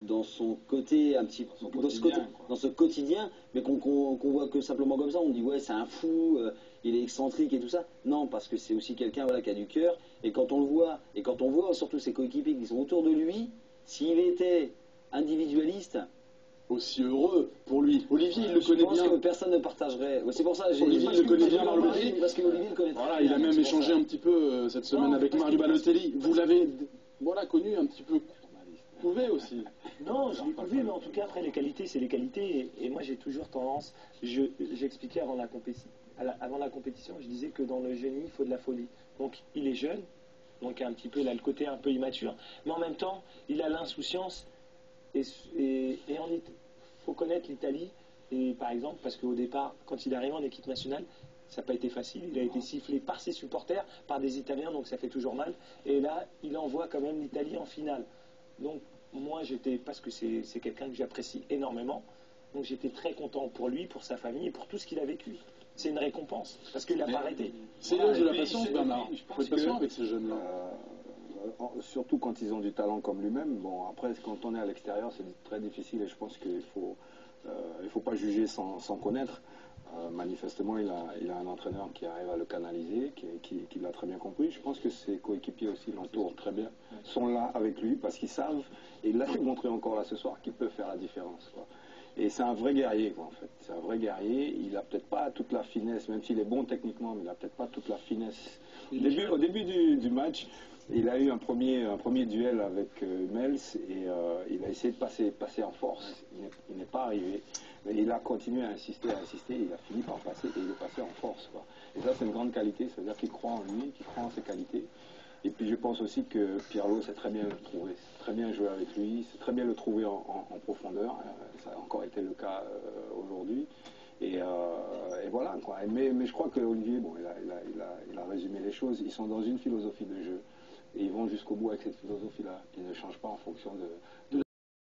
dans son côté un petit dans ce quotidien, mais qu'on voit que simplement comme ça, on dit ouais c'est un fou, il est excentrique et tout ça. Non, parce que c'est aussi quelqu'un voilà, qui a du cœur, et quand on le voit, et quand on voit surtout ses coéquipiers qui sont autour de lui, s'il était individualiste, aussi heureux pour lui. Olivier, il le connaît bien. Je pense que personne ne partagerait. C'est pour ça que Olivier le connaît bien, Mario Balotelli. Parce que Olivier le connaît. Voilà, il a même échangé un petit peu cette semaine avec Mario Balotelli. Vous l'avez voilà, connu un petit peu couvé aussi. Non, je l'ai couvé, mais en tout cas, après, les qualités, c'est les qualités. Et moi, j'ai toujours tendance, j'expliquais avant la compétition, je disais que dans le génie, il faut de la folie. Donc, il est jeune, donc un petit peu, il a le côté un peu immature, mais en même temps, il a l'insouciance. Il faut connaître l'Italie, et par exemple, parce qu'au départ, quand il est arrivé en équipe nationale, ça n'a pas été facile. Il a été sifflé par ses supporters, par des Italiens, donc ça fait toujours mal. Et là, il envoie quand même l'Italie en finale. Donc moi, parce que c'est quelqu'un que j'apprécie énormément, donc j'étais très content pour lui, pour sa famille et pour tout ce qu'il a vécu. C'est une récompense, parce qu'il n'a pas arrêté. C'est l'âge de la patience, Bernard. Il faut être patient avec ces jeunes-là. Surtout quand ils ont du talent comme lui-même. Bon, après, quand on est à l'extérieur, c'est très difficile et je pense qu'il faut pas juger sans connaître. Manifestement, il a un entraîneur qui arrive à le canaliser, qui l'a très bien compris. Je pense que ses coéquipiers aussi l'entourent très bien, sont là avec lui parce qu'ils savent, et il l'a montré encore là ce soir, qu'ils peuvent faire la différence, quoi. Et c'est un vrai guerrier, quoi, en fait. C'est un vrai guerrier. Il n'a peut-être pas toute la finesse, même s'il est bon techniquement, mais il n'a peut-être pas toute la finesse. Au début du match, il a eu un premier duel avec Mels et il a essayé de passer en force. Il n'est pas arrivé. Mais il a continué à insister, il a fini par passer et il est passé en force, quoi. Et ça, c'est une grande qualité, c'est-à-dire qu'il croit en lui, qu'il croit en ses qualités. Et puis je pense aussi que Pirlo sait très bien le trouver, sait très bien jouer avec lui, sait très bien le trouver en profondeur. Ça a encore été le cas aujourd'hui. Et voilà, quoi. Mais je crois que Olivier, bon, il a résumé les choses. Ils sont dans une philosophie de jeu et ils vont jusqu'au bout avec cette philosophie-là, qui ne change pas en fonction de